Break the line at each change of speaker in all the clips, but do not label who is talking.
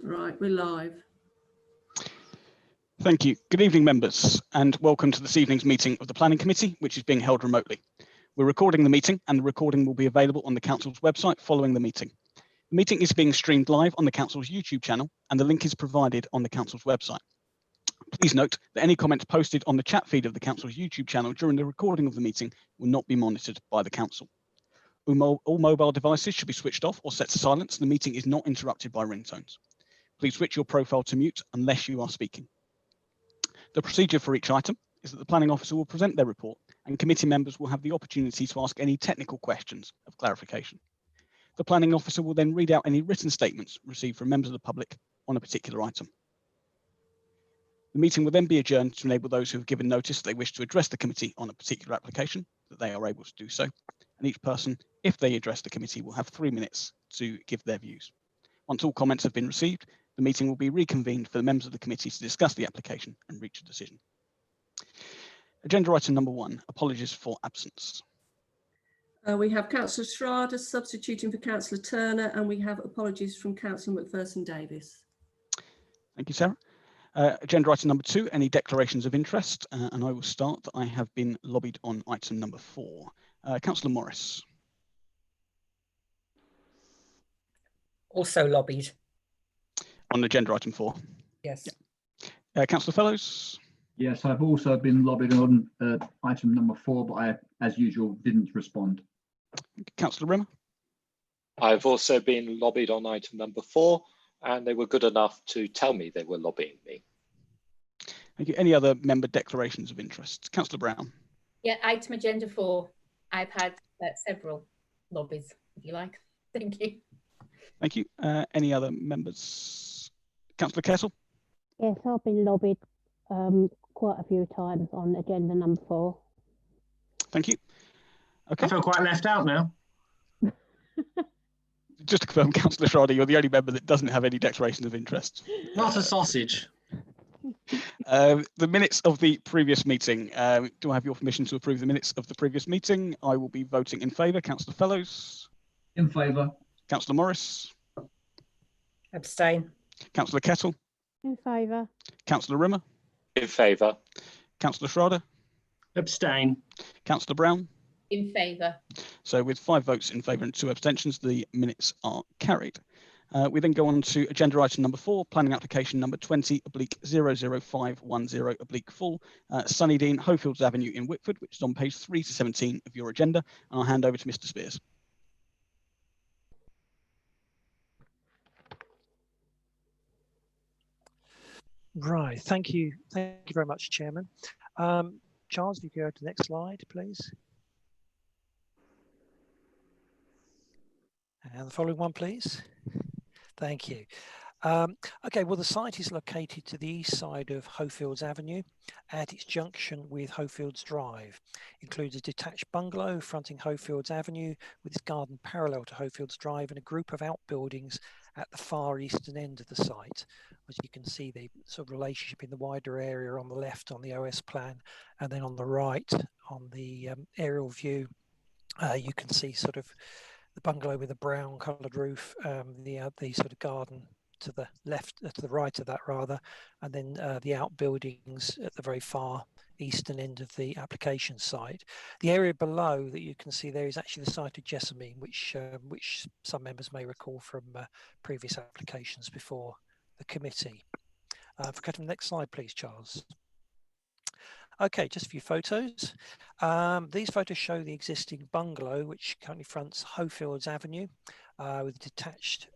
Right, we're live.
Thank you. Good evening, members, and welcome to this evening's meeting of the Planning Committee, which is being held remotely. We're recording the meeting, and the recording will be available on the Council's website following the meeting. The meeting is being streamed live on the Council's YouTube channel, and the link is provided on the Council's website. Please note that any comments posted on the chat feed of the Council's YouTube channel during the recording of the meeting will not be monitored by the Council. All mobile devices should be switched off or set to silence. The meeting is not interrupted by ringtones. Please switch your profile to mute unless you are speaking. The procedure for each item is that the planning officer will present their report and committee members will have the opportunity to ask any technical questions of clarification. The planning officer will then read out any written statements received from members of the public on a particular item. The meeting will then be adjourned to enable those who have given notice they wish to address the committee on a particular application that they are able to do so. And each person, if they address the committee, will have 3 minutes to give their views. Once all comments have been received, the meeting will be reconvened for the members of the committee to discuss the application and reach a decision. Agenda item number 1, apologies for absence.
We have Councillor Schrader substituting for Councillor Turner, and we have apologies from Councillor Macpherson-Davies.
Thank you, Sarah. Agenda item number 2, any declarations of interest, and I will start. I have been lobbied on item number 4. Councillor Morris.
Also lobbied.
On agenda item 4?
Yes.
Yeah. Councillor Fellows?
Yes, I've also been lobbied on item number 4, but I, as usual, didn't respond.
Councillor Rimmer?
I've also been lobbied on item number 4, and they were good enough to tell me they were lobbying me.
Thank you. Any other member declarations of interest? Councillor Brown?
Yeah, item agenda 4. I've had several lobbies, if you like. Thank you.
Thank you. Any other members? Councillor Kettle?
Yes, I've been lobbied quite a few times on agenda number 4.
Thank you. Okay.
I feel quite left out now.
Just to confirm, Councillor Schrader, you're the only member that doesn't have any declarations of interest.
Not a sausage.
The minutes of the previous meeting. Do I have your permission to approve the minutes of the previous meeting? I will be voting in favour. Councillor Fellows?
In favour.
Councillor Morris?
Abstain.
Councillor Kettle?
In favour.
Councillor Rimmer?
In favour.
Councillor Schrader?
Abstain.
Councillor Brown?
In favour.
So with 5 votes in favour and 2 abstentions, the minutes are carried. We then go on to agenda item number 4, planning application number 20/00510/full, Sunnydean, Hofields Avenue in Whitford, which is on page 3 to 17 of your agenda. And I'll hand over to Mr. Spears.
Right, thank you very much, Chairman. Charles, if you go to the next slide, please. And the following one, please. Thank you. Okay, well, the site is located to the east side of Hofields Avenue at its junction with Hofields Drive. Includes a detached bungalow fronting Hofields Avenue with its garden parallel to Hofields Drive and a group of outbuildings at the far eastern end of the site. As you can see, the sort of relationship in the wider area on the left on the OS plan, and then on the right on the aerial view, you can see sort of the bungalow with a brown coloured roof, the sort of garden to the left, to the right of that rather, and then the outbuildings at the very far eastern end of the application site. The area below that you can see there is actually the site of Jessamine, which some members may recall from previous applications before the committee. If we go to the next slide, please, Charles. Okay, just a few photos. These photos show the existing bungalow, which currently fronts Hofields Avenue, with a detached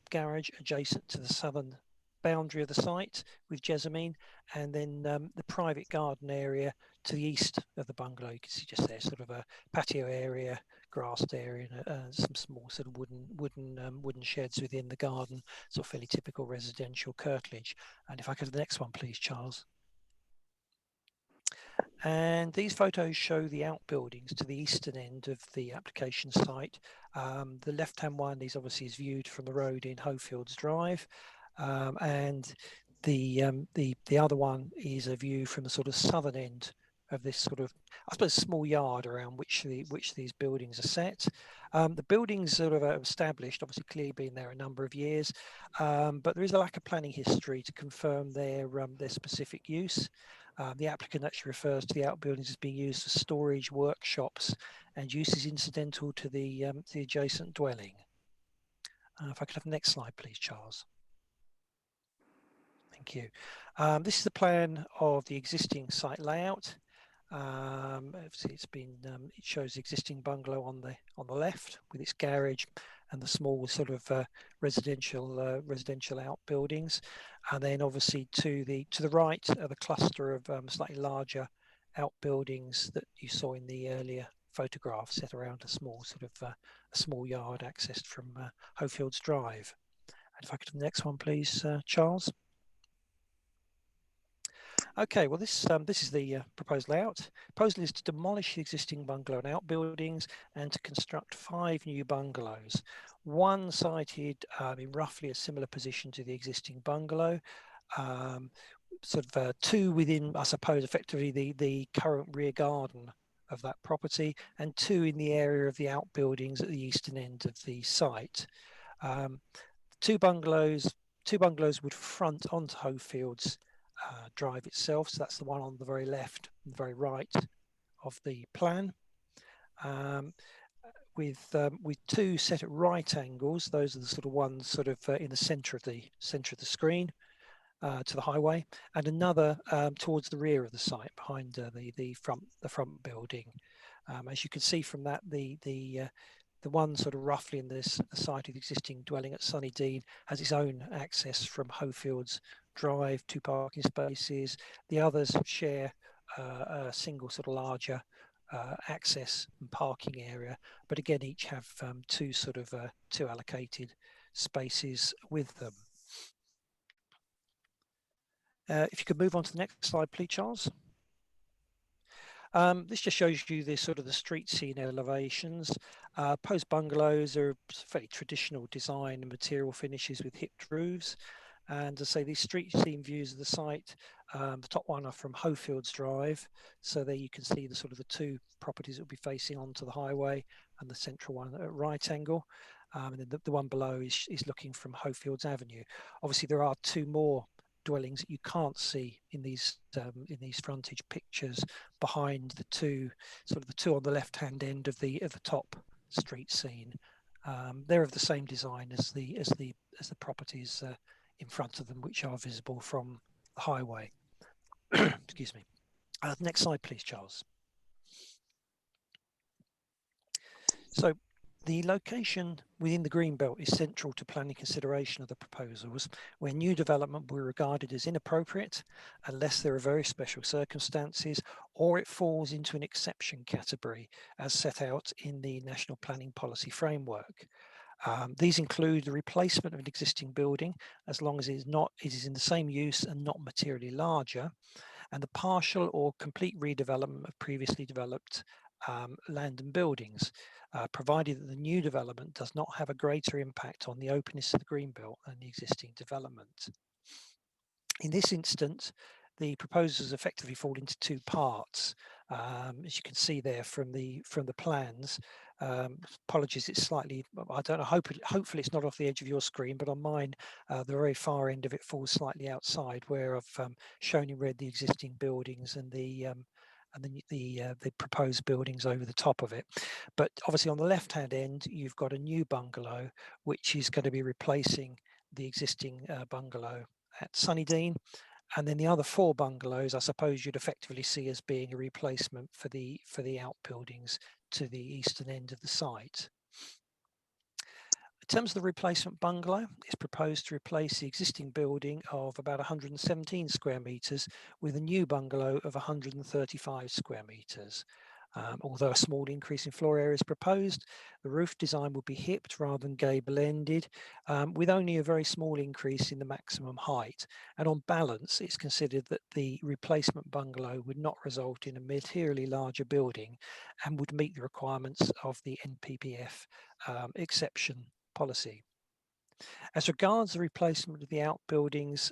garage adjacent to the southern boundary of the site with Jessamine, and then the private garden area to the east of the bungalow. You can see just there, sort of a patio area, grassed area, and some small sort of wooden sheds within the garden. Sort of fairly typical residential curtilage. And if I go to the next one, please, Charles. And these photos show the outbuildings to the eastern end of the application site. The left-hand one is obviously viewed from the road in Hofields Drive, and the other one is a view from the sort of southern end this sort of, I suppose, small yard around which these buildings are set. The buildings sort of are established, obviously clearly been there a number of years, but there is a lack of planning history to confirm their specific use. The applicant actually refers to the outbuildings as being used for storage, workshops, and uses incidental to the adjacent dwelling. If I could have the next slide, please, Charles. Thank you. This is the plan of the existing site layout. It shows the existing bungalow on the left with its garage and the small sort of residential outbuildings, and then obviously to the right are the cluster of slightly larger outbuildings that you saw in the earlier photograph, set around a small sort of a small yard accessed from Hofields Drive. And if I could have the next one, please, Charles. Okay, well, this is the proposed layout. Proposal is to demolish the existing bungalow and outbuildings and to construct 5 new bungalows. One sited in roughly a similar position to the existing bungalow, sort of 2 within, I suppose, effectively the current rear garden of that property, and 2 in the area of the outbuildings at the eastern end of the site. 2 bungalows would front onto Hofields Drive itself, so that's the one on the very left and the very right of the plan, with 2 set at right angles. Those are the sort of ones sort of in the center of the screen to the highway, and another towards the rear of the site behind the front building. As you can see from that, the one sort of roughly in the site of the existing dwelling at Sunnydean has its own access from Hofields Drive, 2 parking spaces. The others share a single sort of larger access and parking area, but again each have 2 sort of 2 allocated spaces with them. If you could move on to the next slide, please, Charles. This just shows you the sort of the street scene elevations. Post bungalows are fairly traditional design and material finishes with hipped roofs. And to say these street scene views of the site, the top one are from Hofields Drive. So there you can see the sort of the 2 properties that will be facing onto the highway, and the central one at right angle. And then the one below is looking from Hofields Avenue. Obviously, there are 2 more dwellings that you can't see in these frontage pictures behind the 2 on the left hand end of the top street scene. They're of the same design as the properties in front of them, which are visible from the highway. Excuse me. Next slide, please, Charles. So the location within the Greenbelt is central to planning consideration of the proposals, where new development will be regarded as inappropriate unless there are very special circumstances or it falls into an exception category as set out in the National Planning Policy Framework. These include the replacement of an existing building as long as it is in the same use and not materially larger, and the partial or complete redevelopment of previously developed land and buildings, provided that the new development does not have a greater impact on the openness of the Greenbelt than the existing development. In this instance, the proposals effectively fall into 2 parts, as you can see there from the plans. Apologies, it's slightly, I don't know, hopefully it's not off the edge of your screen, but on mine, the very far end of it falls slightly outside, where I've shown in red the existing buildings and the proposed buildings over the top of it. But obviously on the left hand end, you've got a new bungalow, which is going to be replacing the existing bungalow at Sunnydean. And then the other 4 bungalows, I suppose you'd effectively see as being a replacement for the outbuildings to the eastern end of the site. In terms of the replacement bungalow, it's proposed to replace the existing building of about 117 square metres with a new bungalow of 135 square metres. Although a small increase in floor area is proposed, the roof design will be hipped rather than gable-ended, with only a very small increase in the maximum height. And on balance, it's considered that the replacement bungalow would not result in a materially larger building and would meet the requirements of the NPPF exception policy. As regards the replacement of the outbuildings,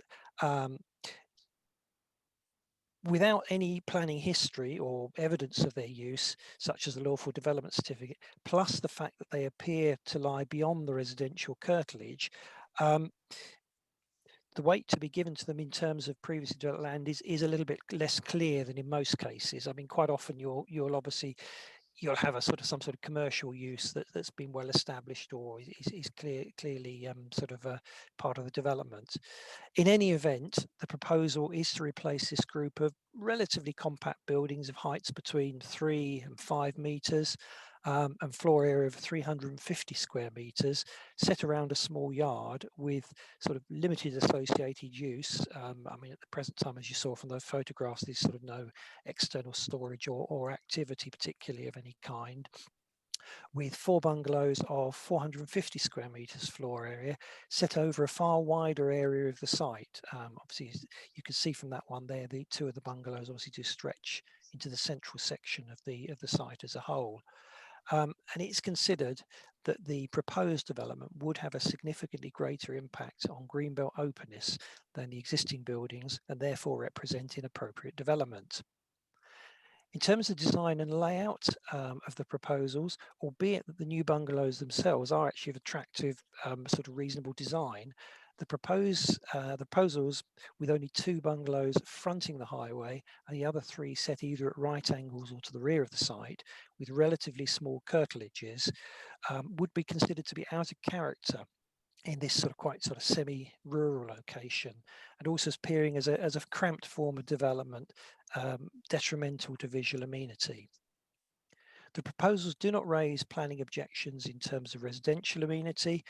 without any planning history or evidence of their use, such as the lawful development certificate, plus the fact that they appear to lie beyond the residential curtilage, the weight to be given to them in terms of previously developed land is a little bit less clear than in most cases. I mean, quite often you'll have a some sort of commercial use that's been well established or is clearly sort of a part of the development. In any event, the proposal is to replace this group of relatively compact buildings of heights between 3 and 5 metres and floor area of 350 square metres, set around a small yard with sort of limited associated use. I mean, at the present time, as you saw from the photographs, there's sort of no external storage or activity particularly of any kind, with 4 bungalows of 450 square metres floor area set over a far wider area of the site. Obviously, you can see from that one there, the 2 of the bungalows obviously do stretch into the central section of the site as a whole. And it's considered that the proposed development would have a significantly greater impact on greenbelt openness than the existing buildings and therefore represent inappropriate development. In terms of design and layout of the proposals, albeit that the new bungalows themselves are actually of attractive sort of reasonable design, the proposals with only 2 bungalows fronting the highway and the other 3 set either at right angles or to the rear of the site with relatively small curtilages would be considered to be out of character in this quite semi-rural location, and also appearing as a cramped form of development, detrimental to visual amenity. The proposals do not raise planning objections in terms of residential amenity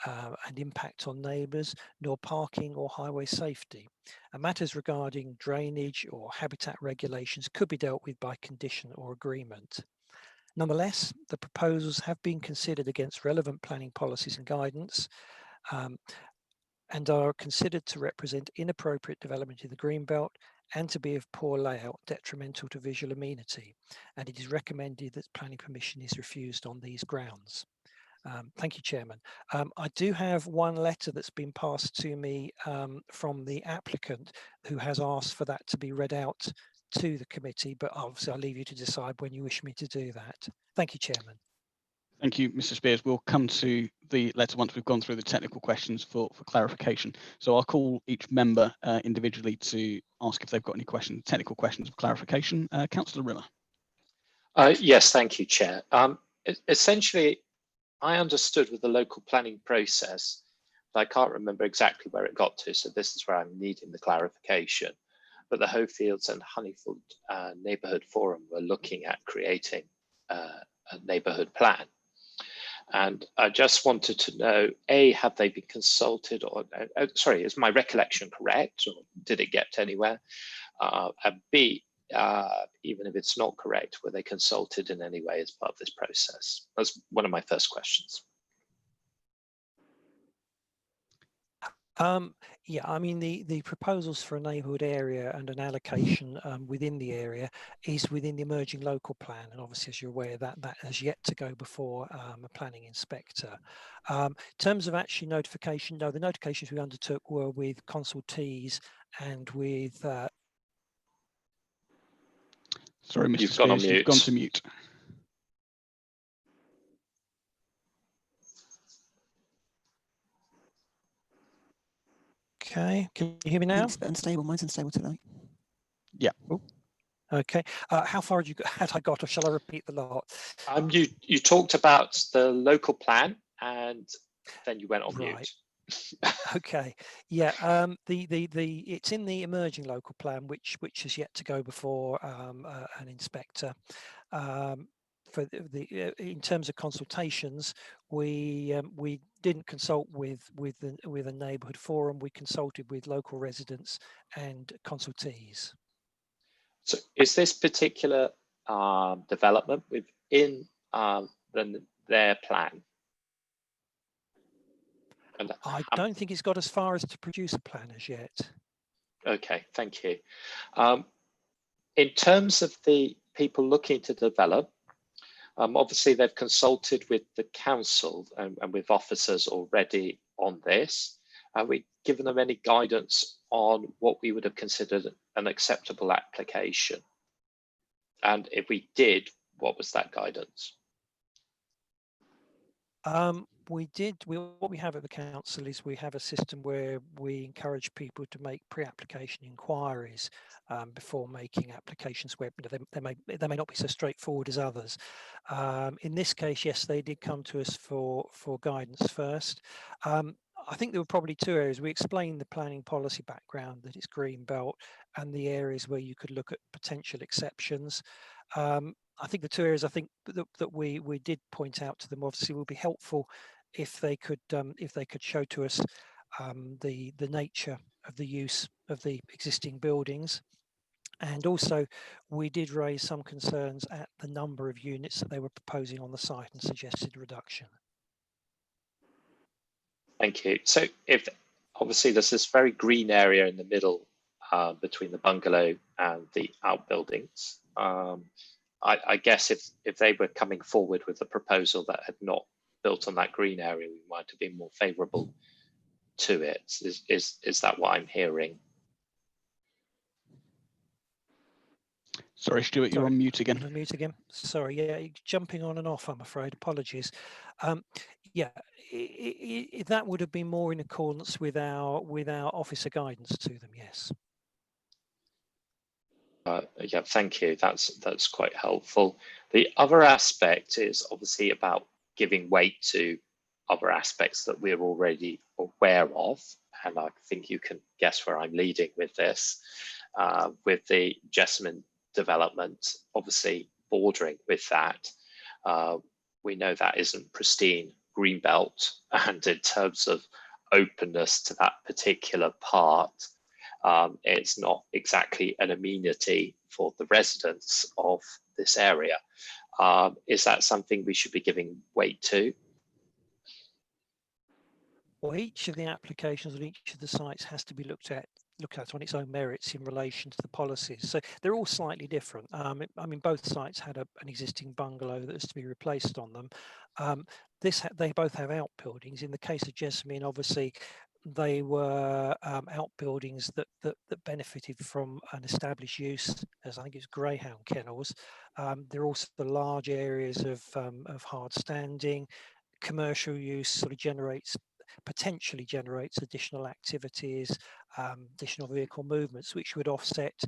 and impact on neighbours, nor parking or highway safety. And matters regarding drainage or habitat regulations could be dealt with by condition or agreement. Nonetheless, the proposals have been considered against relevant planning policies and guidance, and are considered to represent inappropriate development in the Greenbelt and to be of poor layout, detrimental to visual amenity. And it is recommended that planning permission is refused on these grounds. Thank you, Chairman. I do have one letter that's been passed to me from the applicant, who has asked for that to be read out to the committee, but obviously I'll leave you to decide when you wish me to do that. Thank you, Chairman.
Thank you, Mr. Spears. We'll come to the letter once we've gone through the technical questions for clarification. So I'll call each member individually to ask if they've got any questions, technical questions of clarification. Councillor Rimmer.
Yes, thank you, Chair. Essentially, I understood with the local planning process, but I can't remember exactly where it got to, so this is where I'm needing the clarification. But the Hofields and Honeyfield Neighbourhood Forum were looking at creating a neighbourhood plan. And I just wanted to know, A, have they been consulted, or sorry, is my recollection correct, or did it get anywhere? And B, even if it's not correct, were they consulted in any way as part of this process? That's one of my first questions.
Yeah, I mean, the proposals for a neighbourhood area and an allocation within the area is within the emerging local plan, and obviously, as you're aware, that has yet to go before a planning inspector. In terms of actually notification, no, the notifications we undertook were with consultees and with
Sorry, Mr.
You've
Spears,
gone on mute.
you've gone to mute.
Okay, can you hear me now?
It's unstable. Mine's unstable tonight.
Yeah.
Ooh. Okay. How far had I got, or shall I repeat the lot?
You talked about the local plan, and then you went on mute.
Okay. Yeah. It's in the emerging local plan, which has yet to go before an inspector. For in terms of consultations, we didn't consult with a neighbourhood forum. We consulted with local residents and consultees.
So, is this particular development within their plan? And
I don't think it's got as far as to produce a plan as yet.
Okay, thank you. In terms of the people looking to develop, obviously they've consulted with the council and with officers already on this. Have we given them any guidance on what we would have considered an acceptable application? And if we did, what was that guidance?
What we have at the council is we have a system where we encourage people to make pre-application inquiries before making applications where they may not be so straightforward as others. In this case, yes, they did come to us for guidance first. I think there were probably two areas. We explained the planning policy background, that it's green belt, and the areas where you could look at potential exceptions. I think the two areas that we did point out to them obviously will be helpful if they could show to us the nature of the use of the existing buildings. And also we did raise some concerns at the number of units that they were proposing on the site and suggested reduction.
Thank you. So if obviously there's this very green area in the middle between the bungalow and the outbuildings, I guess if they were coming forward with a proposal that had not built on that green area, we might have been more favourable to it. Is that what I'm hearing?
Sorry, Stuart, you're on mute again.
On mute again. Sorry, yeah, jumping on and off, I'm afraid. Apologies. Yeah, that would have been more in accordance with our officer guidance to them. Yes.
Yeah, thank you. That's quite helpful. The other aspect is obviously about giving weight to other aspects that we're already aware of, and I think you can guess where I'm leading with this. With the Jessamine development, obviously bordering with that, we know that isn't pristine greenbelt, and in terms of openness to that particular part, it's not exactly an amenity for the residents of this area. Is that something we should be giving weight to?
Well, each of the applications on each of the sites has to be looked at on its own merits in relation to the policies. So they're all slightly different. I mean, both sites had an existing bungalow that was to be replaced on them. They both have outbuildings. In the case of Jessamine, obviously, they were outbuildings that benefited from an established use, as I think it's greyhound kennels. There are also the large areas of hard standing. Commercial use sort of potentially generates additional activities, additional vehicle movements, which would offset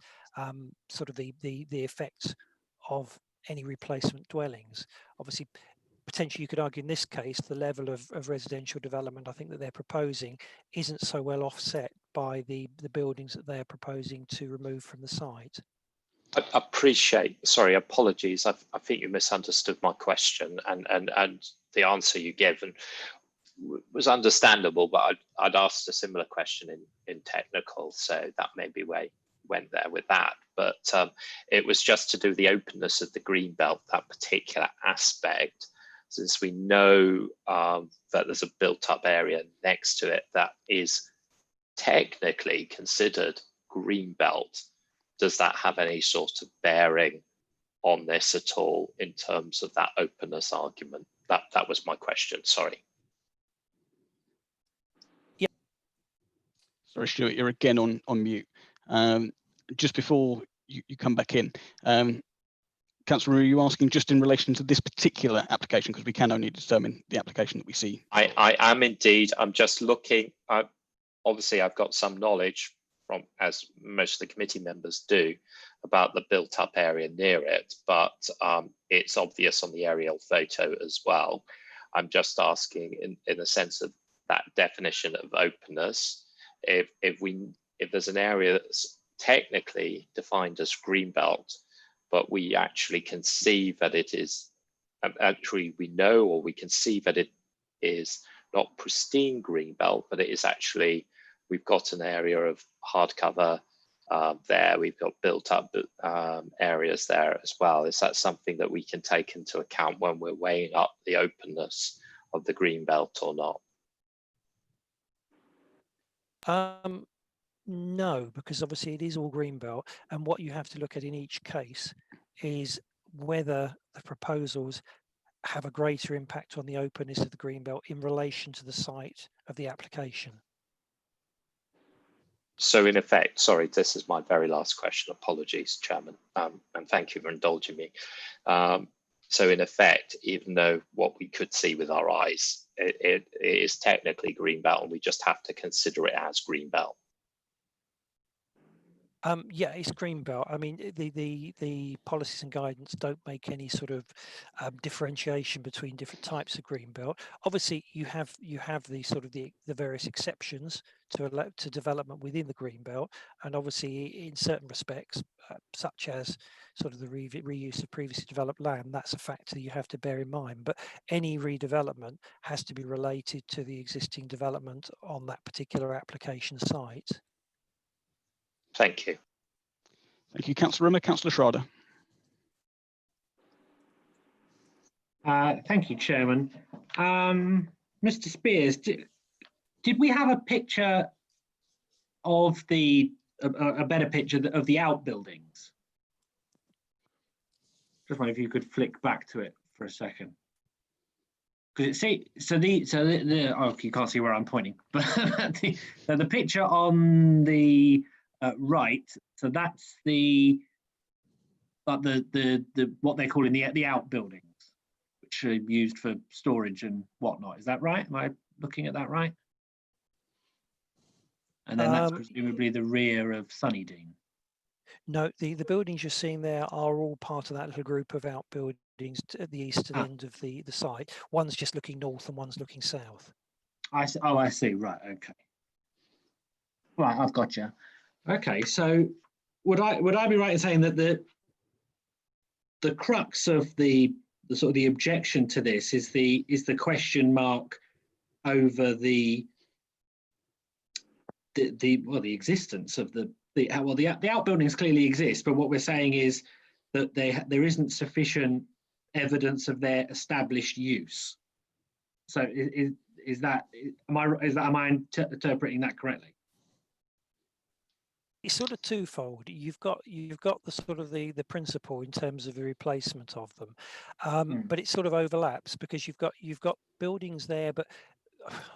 sort of the effect of any replacement dwellings. Obviously, potentially you could argue in this case the level of residential development I think that they're proposing isn't so well offset by the buildings that they're proposing to remove from the site.
I appreciate, sorry, apologies. I think you misunderstood my question, and the answer you gave was understandable, but I'd asked a similar question in technical, so that maybe went there with that. But it was just to do the openness of the green belt, that particular aspect, since we know that there's a built-up area next to it that is technically considered green belt. Does that have any sort of bearing on this at all in terms of that openness argument? That was my question, sorry.
Yeah.
Sorry, Stuart, you're again on mute. Just before you come back in, Councillor, are you asking just in relation to this particular application, because we can only determine the application that we see?
I am indeed. I'm just looking. Obviously, I've got some knowledge from, as most of the committee members do, about the built-up area near it, but it's obvious on the aerial photo as well. I'm just asking, in the sense of that definition of openness, if there's an area that's technically defined as greenbelt, but we actually can see that it is, actually we know, or we can see that it is not pristine greenbelt, but it is actually, we've got an area of hardcover there, we've got built up areas there as well. Is that something that we can take into account when we're weighing up the openness of the greenbelt or not?
No, because obviously it is all greenbelt, and what you have to look at in each case is whether the proposals have a greater impact on the openness of the greenbelt in relation to the site of the application.
So in effect, sorry, this is my very last question. Apologies, Chairman, and thank you for indulging me. So in effect, even though what we could see with our eyes, it is technically greenbelt, and we just have to consider it as greenbelt.
Yeah, it's greenbelt. I mean, the policies and guidance don't make any sort of differentiation between different types of greenbelt. Obviously, you have the sort of the various exceptions to development within the greenbelt, and obviously in certain respects, such as sort of the reuse of previously developed land, that's a factor you have to bear in mind. But any redevelopment has to be related to the existing development on that particular application site.
Thank you.
Thank you, Councillor Rimmer. Councillor Schrader.
Thank you, Chairman. Mr. Spears, did we have a picture of a better picture of the outbuildings? Just wonder if you could flick back to it for a second. Because oh, you can't see where I'm pointing, but the picture on the right, so that's what they're calling the outbuildings, which are used for storage and whatnot. Is that right? Am I looking at that right? And then that's presumably the rear of Sunnydean.
No, the buildings you're seeing there are all part of that little group of outbuildings at the eastern end of the site. One's just looking north and one's looking south.
I see. Oh, I see. Right. Okay. Right. I've got you. Okay. So would I be right in saying that the crux of the sort of the objection to this is the question mark over the existence of the outbuildings clearly exist, but what we're saying is that there isn't sufficient evidence of their established use. So am I interpreting that correctly?
It's sort of twofold. You've got the sort of the principle in terms of the replacement of them, but it sort of overlaps because you've got buildings there, but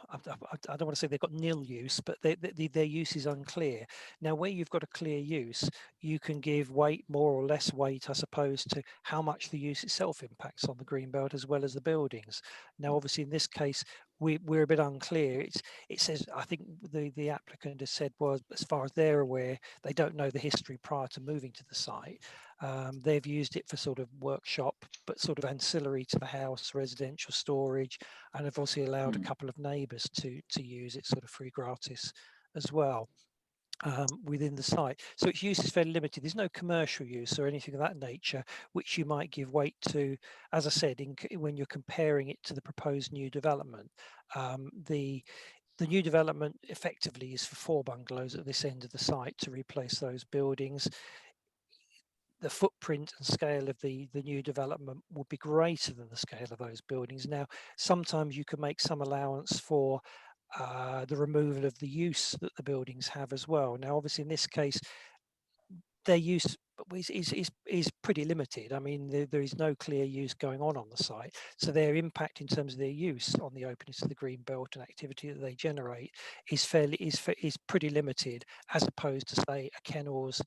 I don't want to say they've got nil use, but their use is unclear. Now, where you've got a clear use, you can give weight, more or less weight, I suppose, to how much the use itself impacts on the greenbelt as well as the buildings. Now, obviously, in this case, we're a bit unclear. It says, I think the applicant has said, well, as far as they're aware, they don't know the history prior to moving to the site. They've used it for sort of workshop, but sort of ancillary to the house, residential storage, and have also allowed a couple of neighbours to use it sort of free gratis as well within the site. So its use is fairly limited. There's no commercial use or anything of that nature, which you might give weight to, as I said, when you're comparing it to the proposed new development. The new development effectively is for 4 bungalows at this end of the site to replace those buildings. The footprint and scale of the new development would be greater than the scale of those buildings. Now, sometimes you can make some allowance for the removal of the use that the buildings have as well. Now, obviously, in this case, their use is pretty limited. I mean, there is no clear use going on the site, so their impact in terms of their use on the openness of the green belt and activity that they generate is pretty limited, as opposed to, say, a kennels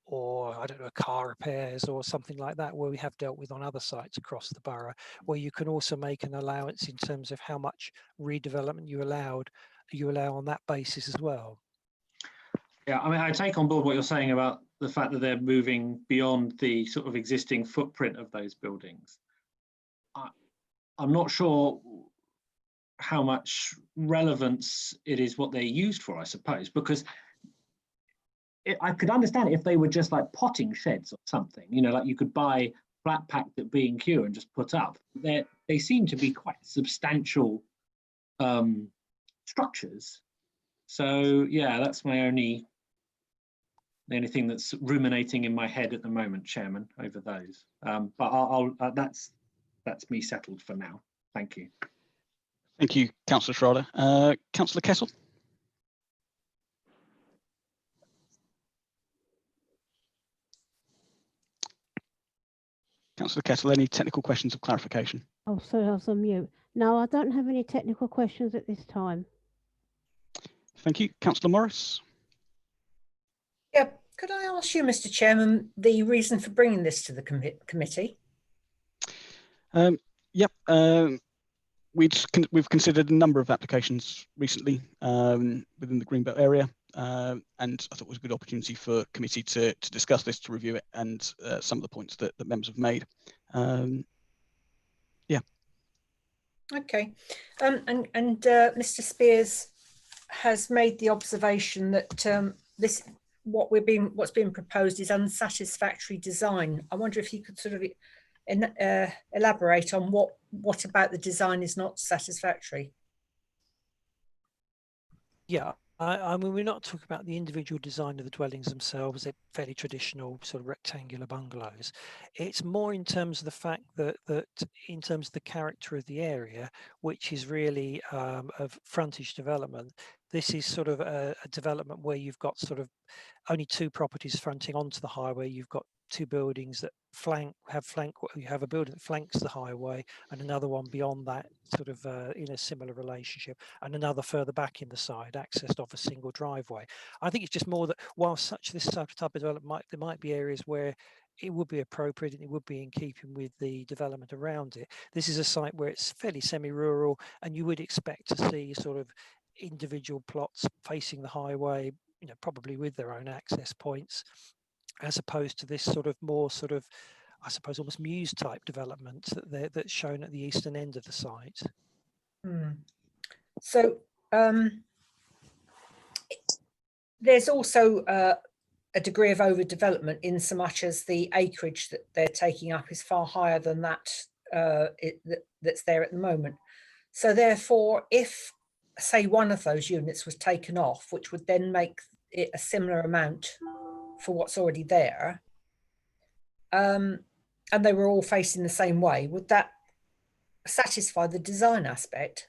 or, I don't know, car repairs or something like that, where we have dealt with on other sites across the borough, where you can also make an allowance in terms of how much redevelopment you allow on that basis as well.
Yeah, I mean, I take on board what you're saying about the fact that they're moving beyond the sort of existing footprint of those buildings. I'm not sure how much relevance it is what they're used for, I suppose, because I could understand it if they were just like potting sheds or something, you know, like you could buy flat packed at B&Q and just put up. They seem to be quite substantial structures. So yeah, that's the only thing that's ruminating in my head at the moment, Chairman, over those. But that's me settled for now. Thank you.
Thank you, Councillor Schrader. Councillor Kessel. Councillor Kessel, any technical questions of clarification?
Oh, sorry, I was on mute. No, I don't have any technical questions at this time.
Thank you. Councillor Morris.
Yeah, could I ask you, Mr. Chairman, the reason for bringing this to the committee?
Yep. We've considered a number of applications recently within the Greenbelt area, and I thought it was a good opportunity for committee to discuss this, to review it, and some of the points that members have made. Yeah.
Okay, and Mr. Spears has made the observation that what's being proposed is unsatisfactory design. I wonder if you could sort of elaborate on what about the design is not satisfactory.
Yeah, I mean, we're not talking about the individual design of the dwellings themselves. They're fairly traditional sort of rectangular bungalows. It's more in terms of the fact that in terms of the character of the area, which is really of frontage development, this is sort of a development where you've got sort of only two properties fronting onto the highway. You've got two buildings that you have a building that flanks the highway and another one beyond that, sort of in a similar relationship, and another further back in the side, accessed off a single driveway. I think it's just more that while this type of development there might be areas where it would be appropriate and it would be in keeping with the development around it. This is a site where it's fairly semi-rural, and you would expect to see sort of individual plots facing the highway, you know, probably with their own access points, as opposed to this sort of more sort of, I suppose, almost muse type development that's shown at the eastern end of the site.
So there's also a degree of overdevelopment in so much as the acreage that they're taking up is far higher than that that's there at the moment. So therefore, if, say, one of those units was taken off, which would then make it a similar amount for what's already there, and they were all facing the same way, would that satisfy the design aspect?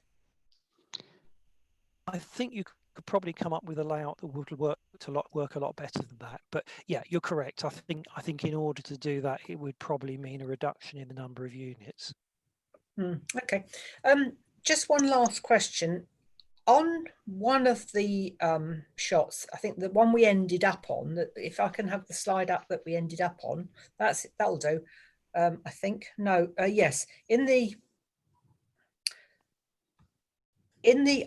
I think you could probably come up with a layout that would work a lot better than that. But yeah, you're correct. I think in order to do that, it would probably mean a reduction in the number of units.
Okay. Just one last question. On one of the shots, I think the one we ended up on, that if I can have the slide up that we ended up on, that'll do. I think. No, yes. In the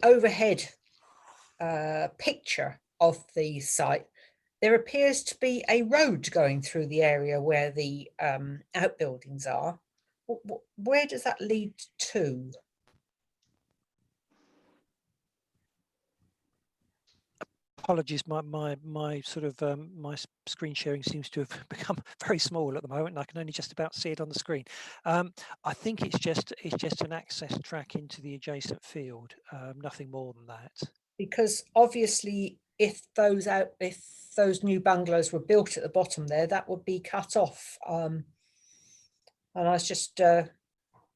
overhead picture of the site, there appears to be a road going through the area where the outbuildings are. Where does that lead to?
Apologies, my sort of my screen sharing seems to have become very small at the moment, and I can only just about see it on the screen. I think it's just an access track into the adjacent field, nothing more than that. Because
obviously, if those new bungalows were built at the bottom there, that would be cut off. And I was just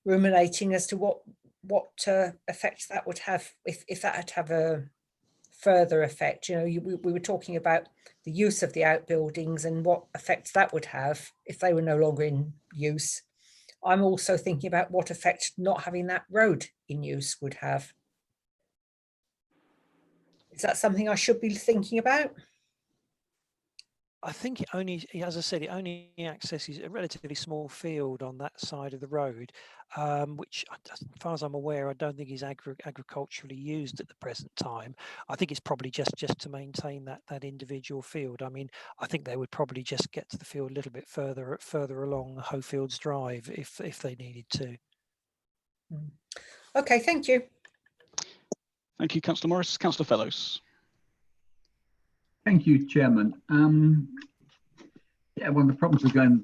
ruminating as to what effect that would have, if that had to have a further effect. You know, we were talking about the use of the outbuildings and what effect that would have if they were no longer in use. I'm also thinking about what effect not having that road in use would have. Is that something I should be thinking about?
I think it only, as I said, it only accesses a relatively small field on that side of the road, which, as far as I'm aware, I don't think is agriculturally used at the present time. I think it's probably just to maintain that individual field. I mean, I think they would probably just get to the field a little bit further along Hofields Drive if they needed to.
Okay, thank you.
Thank you, Councillor Morris. Councillor Fellows.
Thank you, Chairman. Yeah, one of the problems of going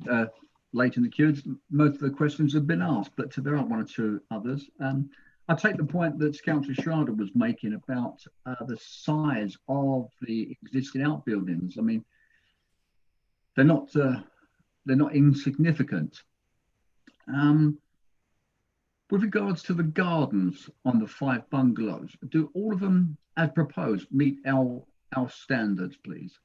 late in the queue is most of the questions have been asked, but there are one or two others. I take the point that Councillor Schrader was making about the size of the existing outbuildings. I mean, they're not insignificant. With regards to the gardens on the 5 bungalows, do all of them, as proposed, meet our standards, please?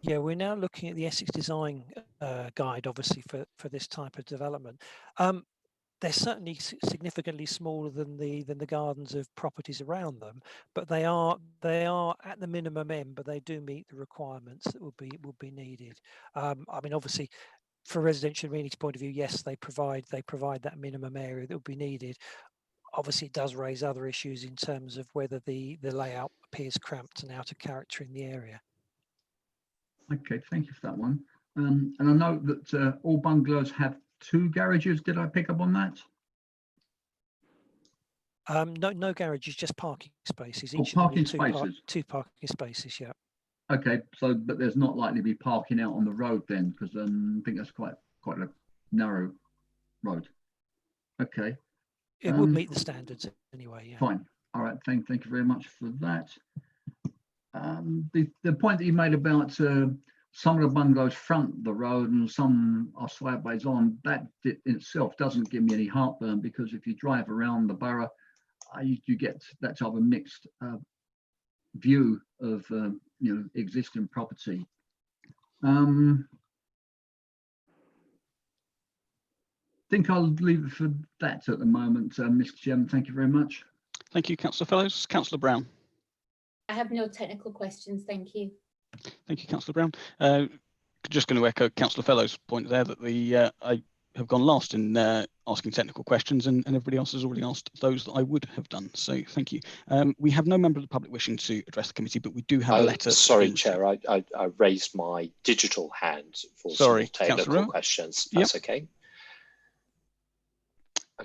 Yeah, we're now looking at the Essex Design Guide, obviously, for this type of development. they're certainly significantly smaller than the gardens of properties around them, but they are at the minimum end, but they do meet the requirements that would be needed. I mean, obviously, for residential amenity point of view, yes, they provide that minimum area that would be needed. Obviously, it does raise other issues in terms of whether the layout appears cramped and out of character in the area.
Okay, thank you for that one. And I know that all bungalows have 2 garages. Did I pick up on that?
No garages, just parking spaces.
Oh,
Each of them
parking
is
spaces.
two parking spaces, yeah.
Okay, so but there's not likely to be parking out on the road then, because I think that's quite a narrow road. Okay.
It would meet the standards anyway, yeah.
Fine. All right. Thank you very much for that. The point that you made about some of the bungalows front the road and some are sideways on, that in itself doesn't give me any heartburn, because if you drive around the borough, you get that type of mixed view of existing property. Think I'll leave it for that at the moment, Mr. Chairman. Thank you very much.
Thank you, Councillor Fellows. Councillor Brown.
I have no technical questions, thank you.
Thank you, Councillor Brown. Just going to echo Councillor Fellows' point there that I have gone last in asking technical questions, and everybody else has already asked those that I would have done. So thank you. We have no member of the public wishing to address the committee, but we do have a letter.
Sorry, Chair, I raised my digital hand for some technical questions. That's okay.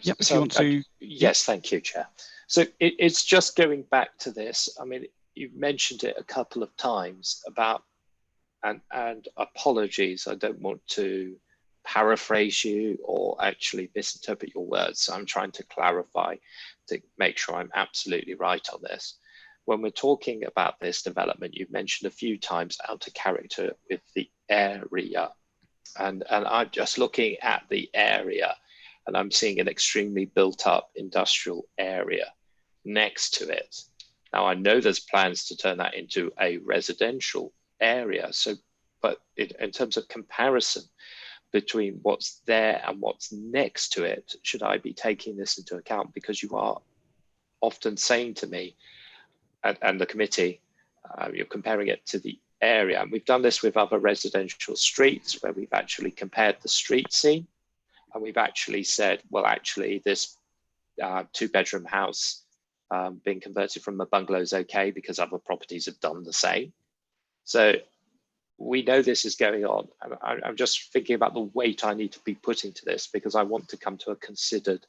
Yep, if you want to.
Yes, thank you, Chair. So it's just going back to this. I mean, you've mentioned it a couple of times about, and apologies, I don't want to paraphrase you or actually misinterpret your words. So I'm trying to clarify to make sure I'm absolutely right on this. When we're talking about this development, you've mentioned a few times out of character with the area. And I'm just looking at the area, and I'm seeing an extremely built up industrial area next to it. Now, I know there's plans to turn that into a residential area. So, but in terms of comparison between what's there and what's next to it, should I be taking this into account? Because you are often saying to me and the committee, you're comparing it to the area. And we've done this with other residential streets where we've actually compared the street scene. And we've actually said, well, actually, this 2-bedroom house being converted from a bungalow is okay because other properties have done the same. So we know this is going on. And I'm just thinking about the weight I need to be putting to this, because I want to come to a considered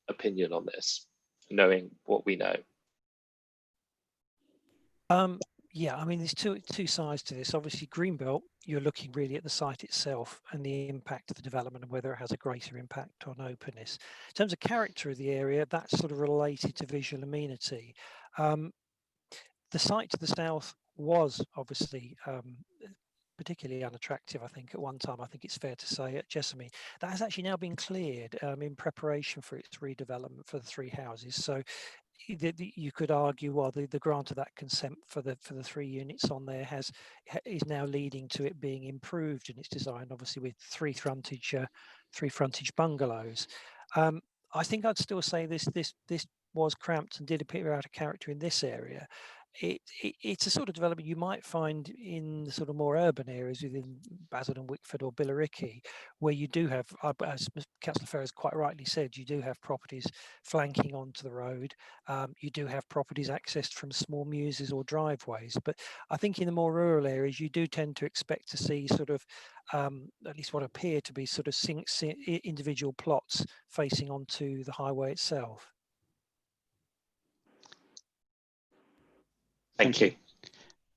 opinion on this, knowing what we know.
Yeah, I mean, there's two sides to this. Obviously, Greenbelt, you're looking really at the site itself and the impact of the development and whether it has a greater impact on openness. In terms of character of the area, that's sort of related to visual amenity. The site to the south was obviously particularly unattractive, I think, at one time. I think it's fair to say at Jessamy. That has actually now been cleared in preparation for its redevelopment for the 3 houses. So you could argue, well, the grant of that consent for the 3 units on there is now leading to it being improved in its design, obviously with three frontage bungalows. I think I'd still say this was cramped and did appear out of character in this area. It's a sort of development you might find in the sort of more urban areas within Basildon, Wickford or Billericay, where you do have, as Councillor Ferrers quite rightly said, you do have properties flanking onto the road. You do have properties accessed from small muses or driveways. But I think in the more rural areas, you do tend to expect to see sort of, at least what appear to be sort of individual plots facing onto the highway itself.
Thank you.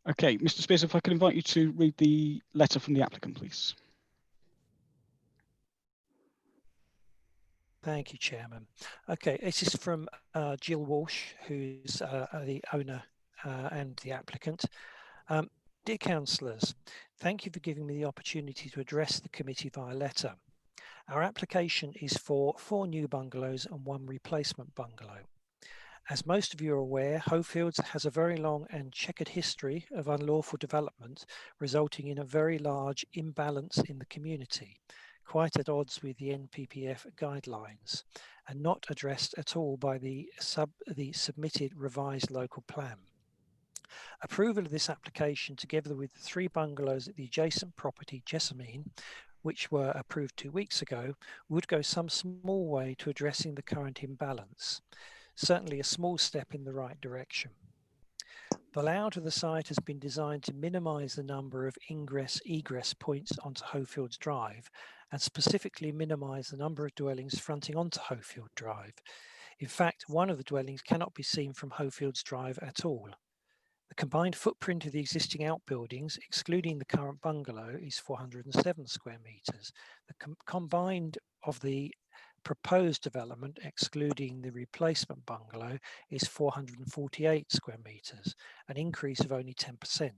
Okay, Mr. Spears, if I could invite you to read the letter from the applicant, please.
Thank you, Chairman. Okay, this is from Jill Walsh, who's the owner and the applicant. Dear councillors, thank you for giving me the opportunity to address the committee via letter. Our application is for 4 new bungalows and 1 replacement bungalow. As most of you are aware, Hofields has a very long and checkered history of unlawful development, resulting in a very large imbalance in the community. quite at odds with the NPPF guidelines and not addressed at all by the submitted revised local plan. Approval of this application, together with the 3 bungalows at the adjacent property Jessamine, which were approved 2 weeks ago, would go some small way to addressing the current imbalance. Certainly a small step in the right direction. The layout of the site has been designed to minimise the number of ingress-egress points onto Hofields Drive and specifically minimise the number of dwellings fronting onto Hofield Drive. In fact, one of the dwellings cannot be seen from Hofields Drive at all. The combined footprint of the existing outbuildings, excluding the current bungalow, is 407 square metres. The combined of the proposed development, excluding the replacement bungalow, is 448 square metres, an increase of only 10%.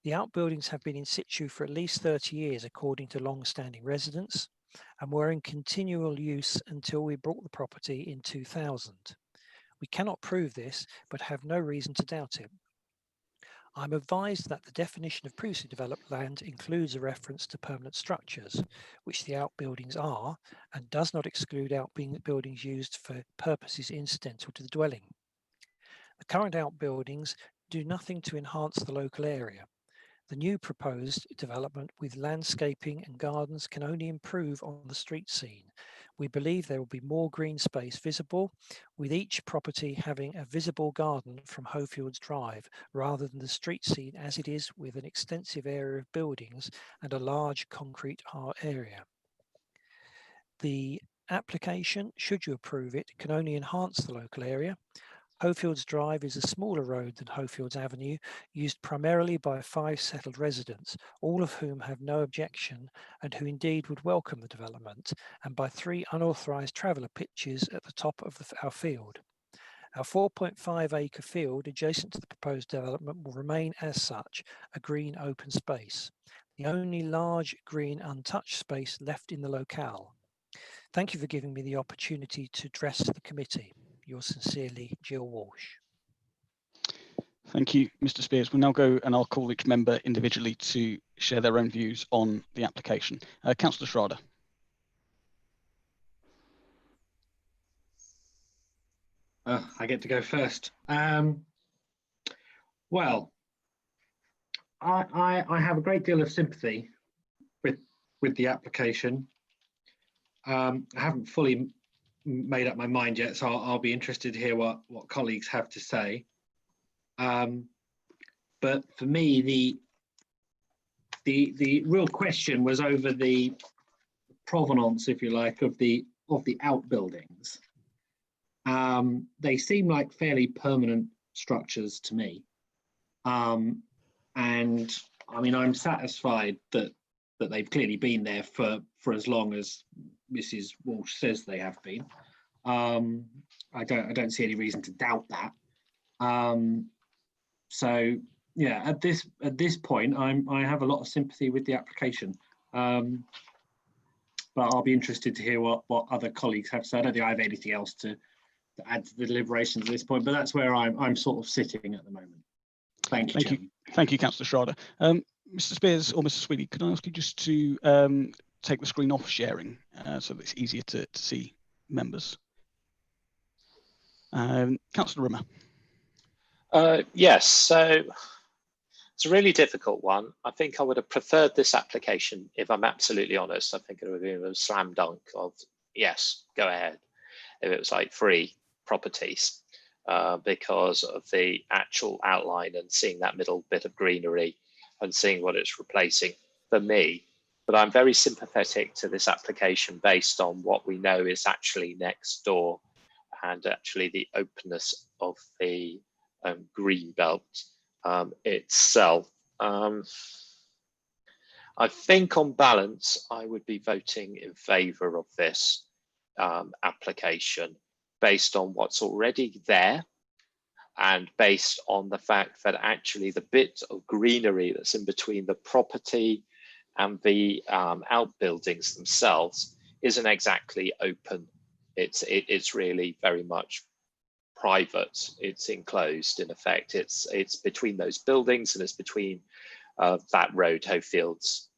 The outbuildings have been in situ for at least 30 years, according to long-standing residents, and were in continual use until we bought the property in 2000. We cannot prove this, but have no reason to doubt it. I'm advised that the definition of previously developed land includes a reference to permanent structures, which the outbuildings are, and does not exclude outbuildings used for purposes incidental to the dwelling. The current outbuildings do nothing to enhance the local area. The new proposed development with landscaping and gardens can only improve on the street scene. We believe there will be more green space visible, with each property having a visible garden from Hofields Drive, rather than the street scene as it is with an extensive area of buildings and a large concrete area. The application, should you approve it, can only enhance the local area. Hofields Drive is a smaller road than Hofields Avenue, used primarily by 5 settled residents, all of whom have no objection and who indeed would welcome the development, and by 3 unauthorised traveller pitches at the top of our field. Our 4.5 acre field adjacent to the proposed development will remain as such, a green open space, the only large green untouched space left in the locale. Thank you for giving me the opportunity to address the committee. Yours sincerely, Jill Walsh.
Thank you, Mr. Spears. We'll now go and I'll call each member individually to share their own views on the application. Councillor Schrader.
I get to go first. Well, I have a great deal of sympathy with the application. I haven't fully made up my mind yet, so I'll be interested to hear what colleagues have to say. But for me, the real question was over the provenance, if you like, of the outbuildings. They seem like fairly permanent structures to me, and I mean, I'm satisfied that they've clearly been there for as long as Mrs. Walsh says they have been. I don't see any reason to doubt that. So yeah, at this point, I have a lot of sympathy with the application. But I'll be interested to hear what other colleagues have to say. I don't think I have anything else to add to the deliberations at this point, but that's where I'm sort of sitting at the moment. Thank you.
Thank you, Councillor Schrader. Mr. Spears or Mr. Sweeney, could I ask you just to take the screen off sharing so that it's easier to see members? Councillor Rimmer.
Yes, so it's a really difficult one. I think I would have preferred this application, if I'm absolutely honest. I think it would have been a slam dunk of, yes, go ahead, if it was like 3 properties, because of the actual outline and seeing that middle bit of greenery and seeing what it's replacing for me. But I'm very sympathetic to this application based on what we know is actually next door and actually the openness of the green belt itself. I think on balance, I would be voting in favour of this application based on what's already there and based on the fact that actually the bit of greenery that's in between the property and the outbuildings themselves isn't exactly open. It's really very much private. It's enclosed in effect. It's between those buildings and it's between that road, Hofields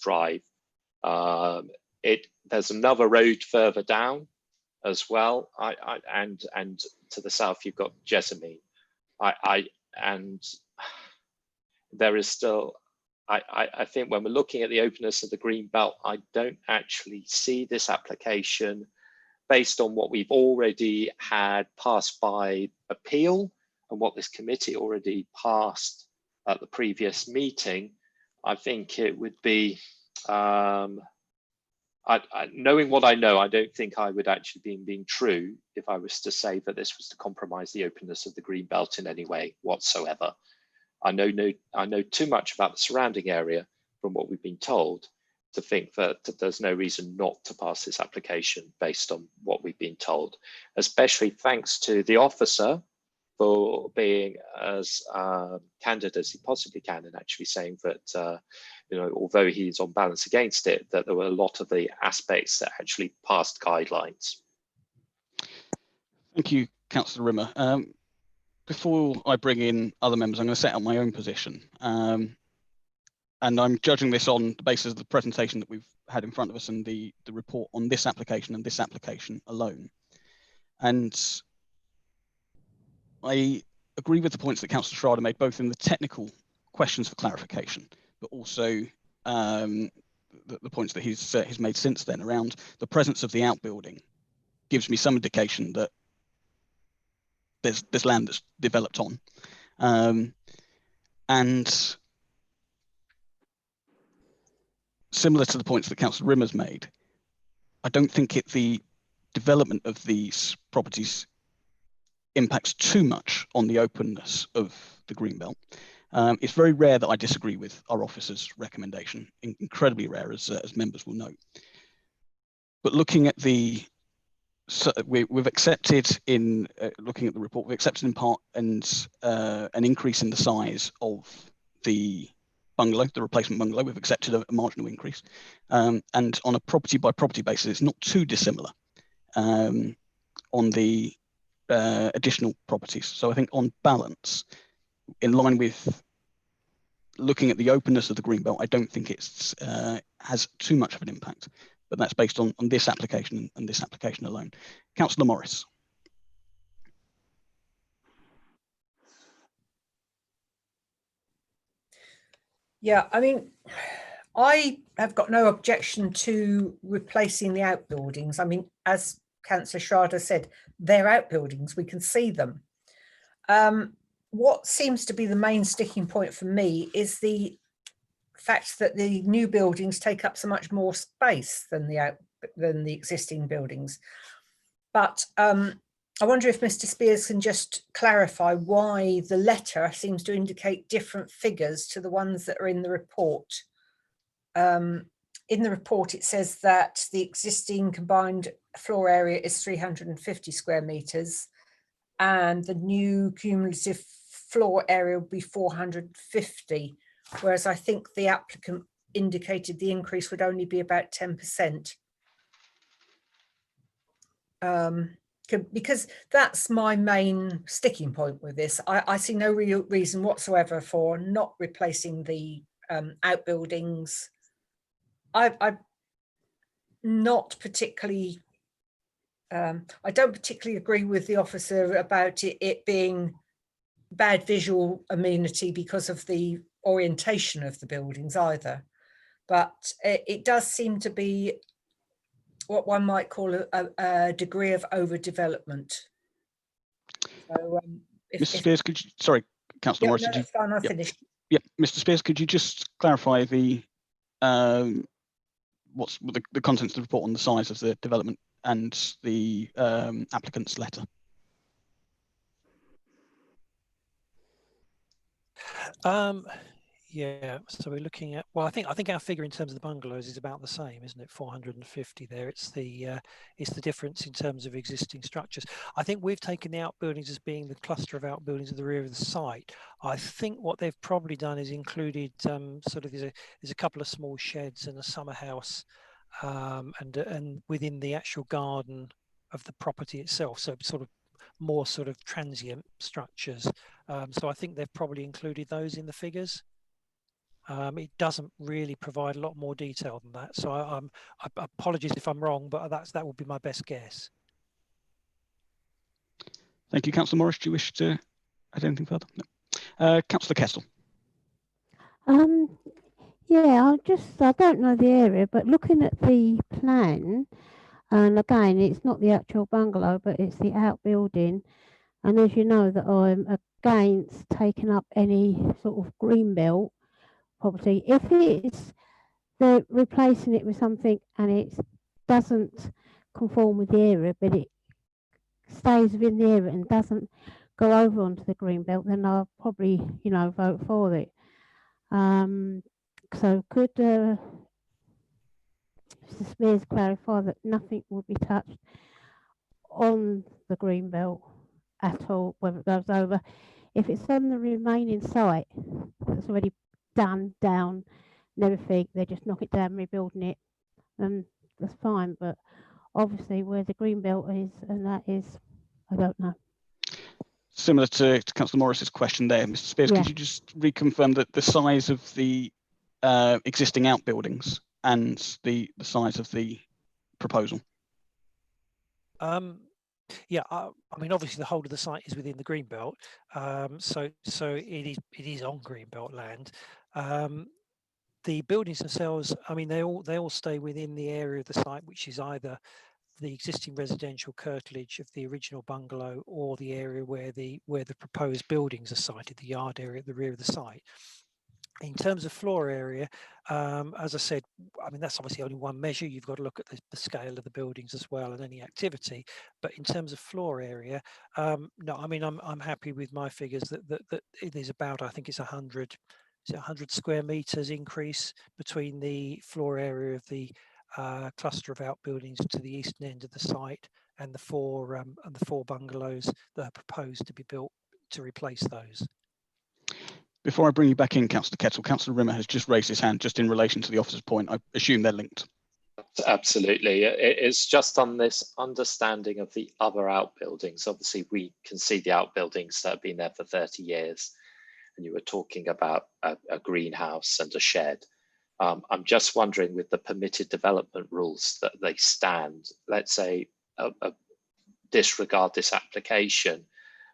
Drive, There's another road further down as well, and to the south you've got Jessamine. And there is still, I think when we're looking at the openness of the green belt, I don't actually see this application based on what we've already had passed by appeal and what this committee already passed at the previous meeting. I think it would be, knowing what I know, I don't think I would actually be being true if I was to say that this was to compromise the openness of the green belt in any way whatsoever. I know too much about the surrounding area from what we've been told to think that there's no reason not to pass this application based on what we've been told, especially thanks to the officer for being as candid as he possibly can and actually saying that, you know, although he's on balance against it, that there were a lot of the aspects that actually passed guidelines.
Thank you, Councillor Rimmer. Before I bring in other members, I'm going to set out my own position. And I'm judging this on the basis of the presentation that we've had in front of us and the report on this application and this application alone. And I agree with the points that Councillor Schrader made, both in the technical questions for clarification, but also the points that he's made since then around the presence of the outbuilding gives me some indication that there's land that's developed on. And similar to the points that Councillor Rimmer's made, I don't think the development of these properties impacts too much on the openness of the greenbelt. It's very rare that I disagree with our officer's recommendation, incredibly rare, as members will know. But looking at the, we've accepted in looking at the report, we've accepted in part and an increase in the size of the bungalow, the replacement bungalow. We've accepted a marginal increase, and on a property by property basis, it's not too dissimilar on the additional properties. So I think on balance, in line with looking at the openness of the greenbelt, I don't think it's has too much of an impact, but that's based on this application and this application alone. Councillor Morris.
Yeah, I mean, I have got no objection to replacing the outbuildings. I mean, as Councillor Schrader said, they're outbuildings, we can see them. What seems to be the main sticking point for me is the fact that the new buildings take up so much more space than the existing buildings. But I wonder if Mr. Spears can just clarify why the letter seems to indicate different figures to the ones that are in the report. In the report, it says that the existing combined floor area is 350 square metres and the new cumulative floor area will be 450, whereas I think the applicant indicated the increase would only be about 10%. Because that's my main sticking point with this. I see no real reason whatsoever for not replacing the outbuildings. I'm not particularly, I don't particularly agree with the officer about it being bad visual amenity because of the orientation of the buildings either. But it does seem to be what one might call a degree of overdevelopment. So,
Mr. Spears, could you, sorry, Councillor Morris,
no, that's fine, I finished.
Yeah, Mr. Spears, could you just clarify the what's the contents of the report on the size of the development and the applicant's letter?
Yeah, so we're looking at, well, I think our figure in terms of the bungalows is about the same, isn't it? 450 there. It's the difference in terms of existing structures. I think we've taken the outbuildings as being the cluster of outbuildings at the rear of the site. I think what they've probably done is included sort of there's a couple of small sheds and a summer house, and within the actual garden of the property itself. So sort of more sort of transient structures. So I think they've probably included those in the figures. It doesn't really provide a lot more detail than that. So I apologies if I'm wrong, but that would be my best guess.
Thank you, Councillor Morris. Do you wish to add anything further? No. Councillor Kessel.
Yeah, I don't know the area, but looking at the plan, and again, it's not the actual bungalow, but it's the outbuilding. And as you know, that I'm against taking up any sort of greenbelt property. If they're replacing it with something and it doesn't conform with the area, but it stays within the area and doesn't go over onto the greenbelt, then I'll probably, vote for it. So could Mr. Spears clarify that nothing will be touched on the greenbelt at all, whether it goes over? If it's on the remaining site that's already done, down, and everything, they just knock it down, rebuilding it, and that's fine. But obviously where the greenbelt is, and that is, I don't know.
Similar to Councillor Morris's question there, Mr. Spears,
Yeah.
could you just reconfirm that the size of the existing outbuildings and the size of the proposal?
Yeah, I mean, obviously the whole of the site is within the greenbelt, so it is on greenbelt land. The buildings themselves, I mean, they all stay within the area of the site, which is either the existing residential curtilage of the original bungalow or the area where the proposed buildings are sited, the yard area at the rear of the site. In terms of floor area, as I said, I mean, that's obviously only one measure. You've got to look at the scale of the buildings as well and any activity. But in terms of floor area, no, I mean, I'm happy with my figures that it is about, I think it's 100 square meters increase between the floor area of the cluster of outbuildings to the eastern end of the site and the four bungalows that are proposed to be built to replace those.
Before I bring you back in, Councillor Kettle, Councillor Rimmer has just raised his hand just in relation to the officer's point. I assume they're linked.
Absolutely. It's just on this understanding of the other outbuildings. Obviously, we can see the outbuildings that have been there for 30 years. And you were talking about a greenhouse and a shed. I'm just wondering, with the permitted development rules that they stand, let's say disregard this application,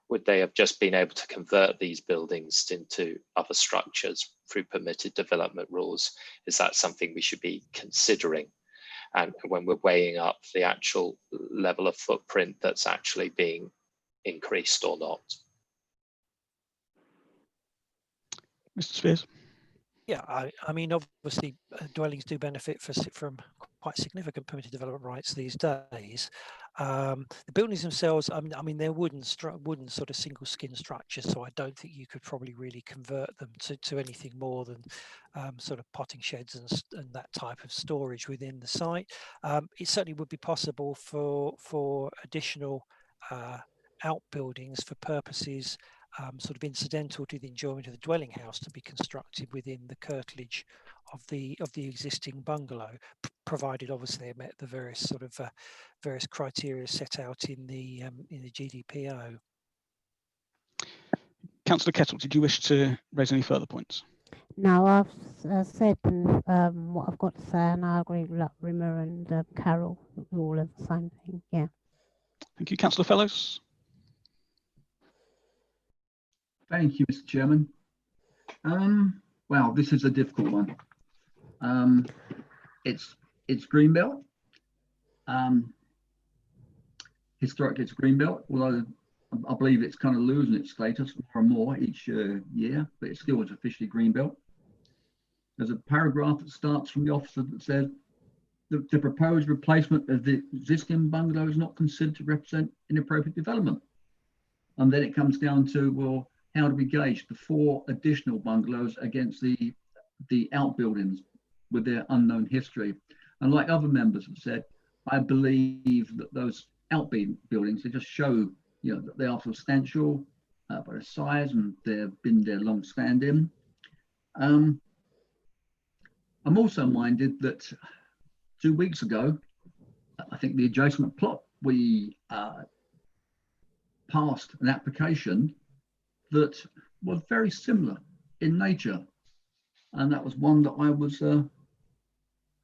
would they have just been able to convert these buildings into other structures through permitted development rules? Is that something we should be considering? And when we're weighing up the actual level of footprint that's actually being increased or not?
Mr. Spears?
Yeah, I mean, obviously, dwellings do benefit from quite significant permitted development rights these days. The buildings themselves, I mean, they're wooden sort of single skin structures, so I don't think you could probably really convert them to anything more than sort of potting sheds and that type of storage within the site. It certainly would be possible for additional outbuildings for purposes sort of incidental to the enjoyment of the dwelling house to be constructed within the curtilage of the existing bungalow, provided obviously they met the various sort of various criteria set out in the GDPO.
Councillor Kettle, did you wish to raise any further points?
No, I've said what I've got to say, and I agree with Rimmer and Carol, all of the same thing. Yeah.
Thank you, Councillor Fellows.
Thank you, Mr. Chairman. Well, this is a difficult one. It's greenbelt. Historically, it's greenbelt, although I believe it's kind of losing its status more and more each year, but it still is officially greenbelt. There's a paragraph that starts from the officer that says the proposed replacement of the existing bungalow is not considered to represent inappropriate development. And then it comes down to, well, how do we gauge the 4 additional bungalows against the outbuildings with their unknown history? And like other members have said, I believe that those outbuildings, they just show, that they are substantial by their size and they've been there long standing. I'm also minded that 2 weeks ago, I think the adjacent plot, we passed an application that was very similar in nature. and that was one that I was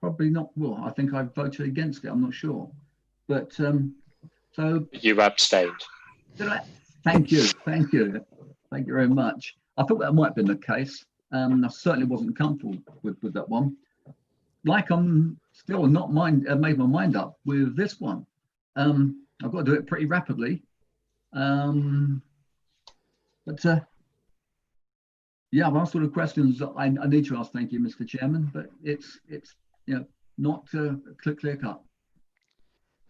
probably not. Well, I think I voted against it. I'm not sure, but so
You abstained.
did I? Thank you, thank you very much. I thought that might have been the case. I certainly wasn't comfortable with that one. Like I'm still not made my mind up with this one. I've got to do it pretty rapidly. But yeah, I've asked all the questions that I need to ask. Thank you, Mr. Chairman. But it's not clear cut.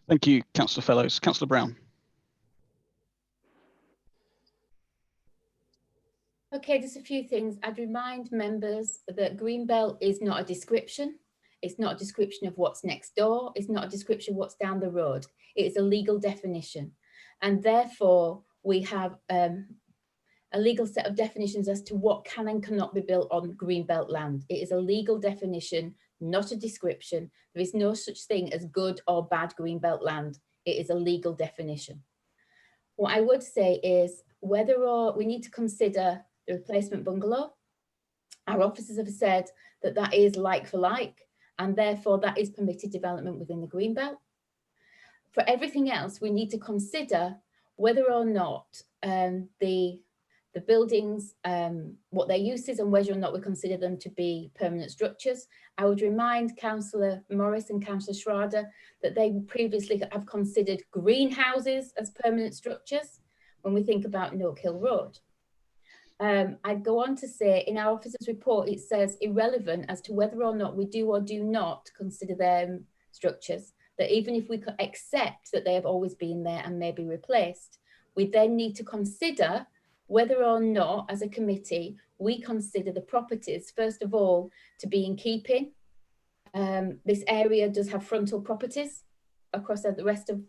Thank you, Councillor Fellows. Councillor Brown.
Okay, just a few things. I'd remind members that Greenbelt is not a description. It's not a description of what's next door. It's not a description of what's down the road. It is a legal definition. And therefore, we have a legal set of definitions as to what can and cannot be built on Greenbelt land. It is a legal definition, not a description. There is no such thing as good or bad Greenbelt land. It is a legal definition. What I would say is whether or we need to consider the replacement bungalow. Our officers have said that that is like for like, and therefore that is permitted development within the Greenbelt. For everything else, we need to consider whether or not the buildings, what their use is and whether or not we consider them to be permanent structures. I would remind Councillor Morris and Councillor Schrader that they previously have considered greenhouses as permanent structures when we think about Oak Hill Road. I'd go on to say in our officer's report, it says irrelevant as to whether or not we do or do not consider them structures, that even if we could accept that they have always been there and may be replaced, we then need to consider whether or not as a committee, we consider the properties, first of all, to be in keeping. This area does have frontal properties across the rest of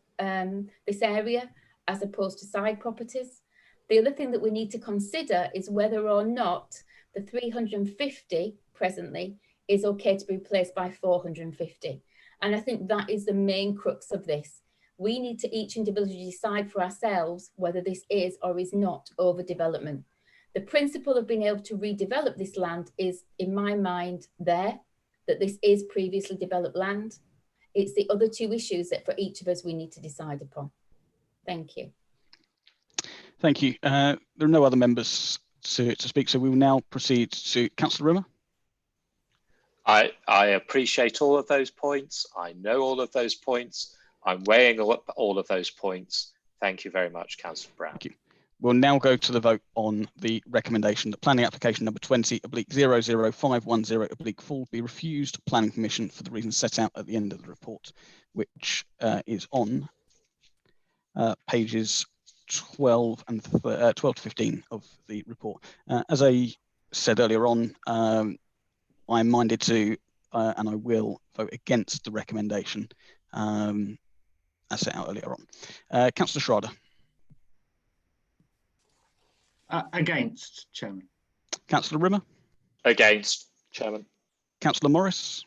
this area, as opposed to side properties. The other thing that we need to consider is whether or not the 350 presently is okay to be replaced by 450. And I think that is the main crux of this. We need to each individually decide for ourselves whether this is or is not overdevelopment. The principle of being able to redevelop this land is, in my mind, there, that this is previously developed land. It's the other two issues that for each of us we need to decide upon. Thank you.
Thank you. There are no other members to speak, so we will now proceed to Councillor Rimmer.
I appreciate all of those points. I know all of those points. I'm weighing up all of those points. Thank you very much, Councillor Brown.
Thank you. We'll now go to the vote on the recommendation that planning application number 20/00510/4 be refused planning permission for the reasons set out at the end of the report, which is on pages 12 to 15 of the report. As I said earlier on, I'm minded to, and I will vote against the recommendation as set out earlier on. Councillor Schrader.
Against, Chairman.
Councillor Rimmer.
Against, Chairman.
Councillor Morris.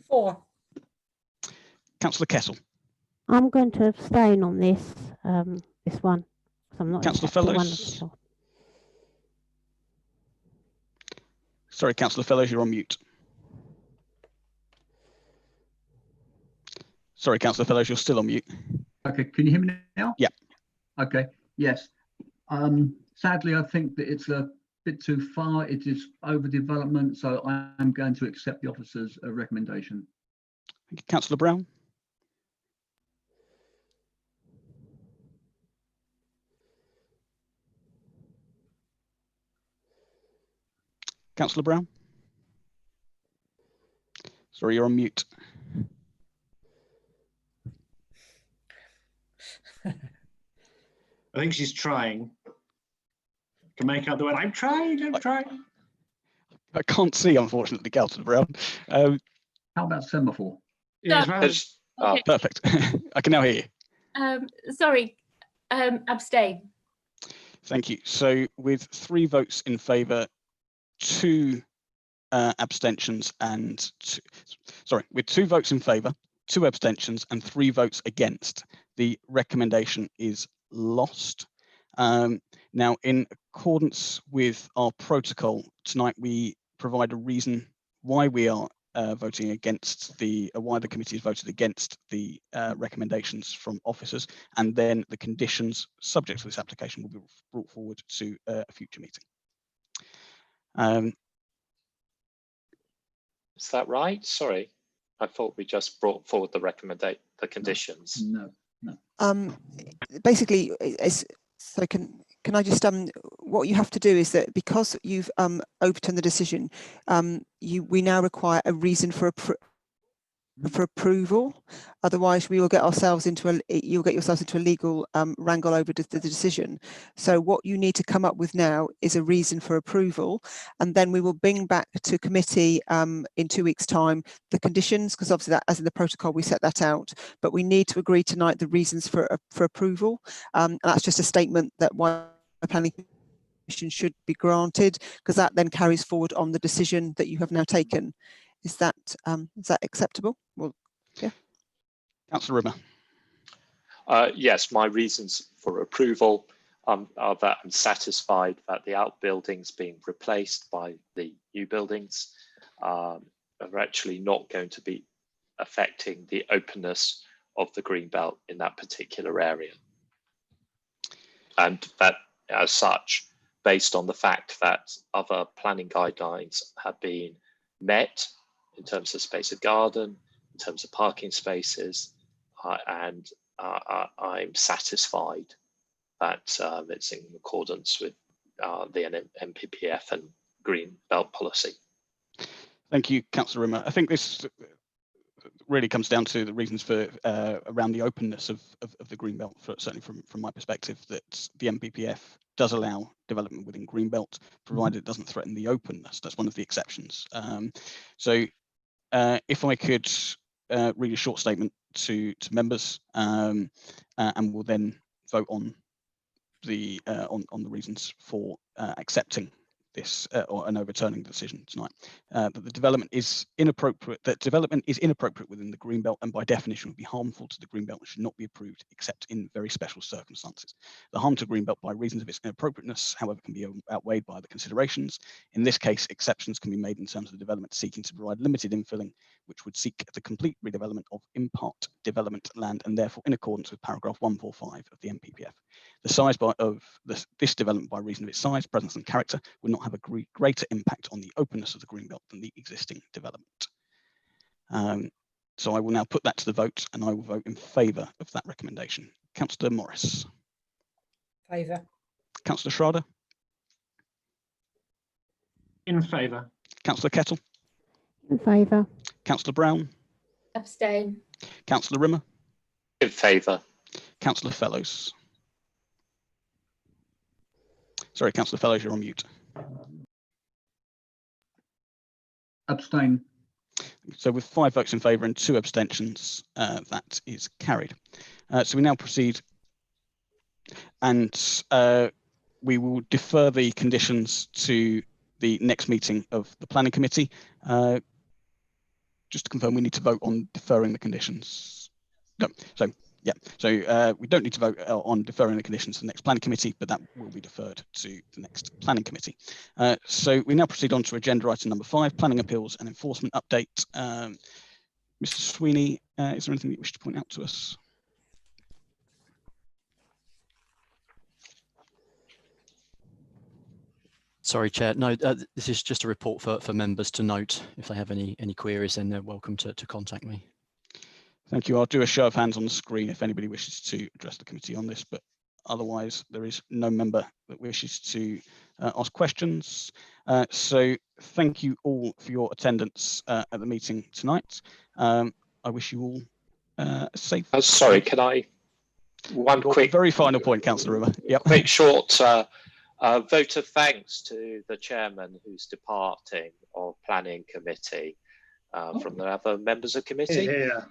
For.
Councillor Kessel.
I'm going to abstain on this this one. I'm not
Councillor Fellows. Sorry, Councillor Fellows, you're on mute. Sorry, Councillor Fellows, you're still on mute.
Okay, can you hear me now?
Yeah.
Okay, yes. Sadly, I think that it's a bit too far. It is overdevelopment, so I'm going to accept the officer's recommendation.
Thank you. Councillor Brown. Councillor Brown. Sorry, you're on mute.
I think she's trying. Can make out the word, I'm trying.
I can't see, unfortunately, Councillor Brown.
How about semaphore?
Yeah,
Okay.
Perfect. I can now hear you.
Sorry, abstain.
Thank you. So with 3 votes in favour, 2 abstentions and with 2 votes in favour, 2 abstentions and 3 votes against, the recommendation is lost. Now, in accordance with our protocol tonight, we provide a reason why we are voting against why the committee has voted against the recommendations from officers, and then the conditions subject to this application will be brought forward to a future meeting.
Is that right? Sorry, I thought we just brought forward the conditions.
No.
Basically, so can I just what you have to do is that because you've overturned the decision, we now require a reason for approval. Otherwise, we will get ourselves into you'll get yourselves into a legal wrangle over the decision. So what you need to come up with now is a reason for approval, and then we will bring back to committee in 2 weeks' time the conditions, because obviously that, as in the protocol, we set that out. But we need to agree tonight the reasons for approval, and that's just a statement that why the planning commission should be granted, because that then carries forward on the decision that you have now taken. Is that acceptable? Well, yeah.
Councillor Rimmer.
Yes, my reasons for approval are that I'm satisfied that the outbuildings being replaced by the new buildings are actually not going to be affecting the openness of the green belt in that particular area. And that, as such, based on the fact that other planning guidelines have been met in terms of space of garden, in terms of parking spaces, and I'm satisfied that it's in accordance with the NPPF and Green Belt policy.
Thank you, Councillor Rimmer. I think this really comes down to the reasons for around the openness of the green belt, certainly from my perspective, that the NPPF does allow development within green belt, provided it doesn't threaten the openness. That's one of the exceptions. So if I could read a short statement to members, and we'll then vote on the reasons for accepting this and overturning the decision tonight. That the development is inappropriate. That development is inappropriate within the green belt, and by definition would be harmful to the green belt and should not be approved except in very special circumstances. The harm to green belt by reasons of its inappropriateness, however, can be outweighed by the considerations. In this case, exceptions can be made in terms of the development seeking to provide limited infilling, which would seek the complete redevelopment of in-part development land, and therefore in accordance with paragraph 145 of the NPPF. The size of this development by reason of its size, presence and character would not have a greater impact on the openness of the green belt than the existing development. So I will now put that to the vote, and I will vote in favour of that recommendation. Councillor Morris.
Favour.
Councillor Schrader.
In favour.
Councillor Kettle.
In favour.
Councillor Brown.
Abstain.
Councillor Rimmer.
In favour.
Councillor Fellows. Sorry, Councillor Fellows, you're on mute.
Abstain.
So with 5 votes in favour and 2 abstentions, that is carried. So we now proceed, and we will defer the conditions to the next meeting of the Planning Committee. Just to confirm, we need to vote on deferring the conditions. No, so yeah, so we don't need to vote on deferring the conditions to the next Planning Committee, but that will be deferred to the next Planning Committee. So we now proceed on to agenda item number 5, Planning Appeals and Enforcement Update. Mr. Sweeney, is there anything you wish to point out to us?
Sorry, Chair. No, this is just a report for members to note. If they have any queries, then they're welcome to contact me.
Thank you. I'll do a show of hands on the screen if anybody wishes to address the committee on this, but otherwise there is no member that wishes to ask questions. So thank you all for your attendance at the meeting tonight. I wish you all a safe.
Sorry, can I? One quick,
very final point, Councillor Rimmer. Yep.
Quick short vote of thanks to the chairman who's departing of Planning Committee from the other members of committee.
Yeah.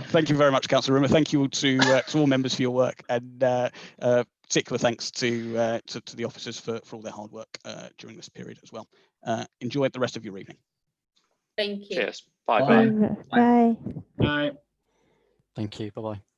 Thank you very much, Councillor Rimmer. Thank you to all members for your work, and particular thanks to the officers for all their hard work during this period as well. Enjoy the rest of your evening.
Thank you.
Cheers. Bye-bye.
Bye.
Bye.
Thank you. Bye-bye.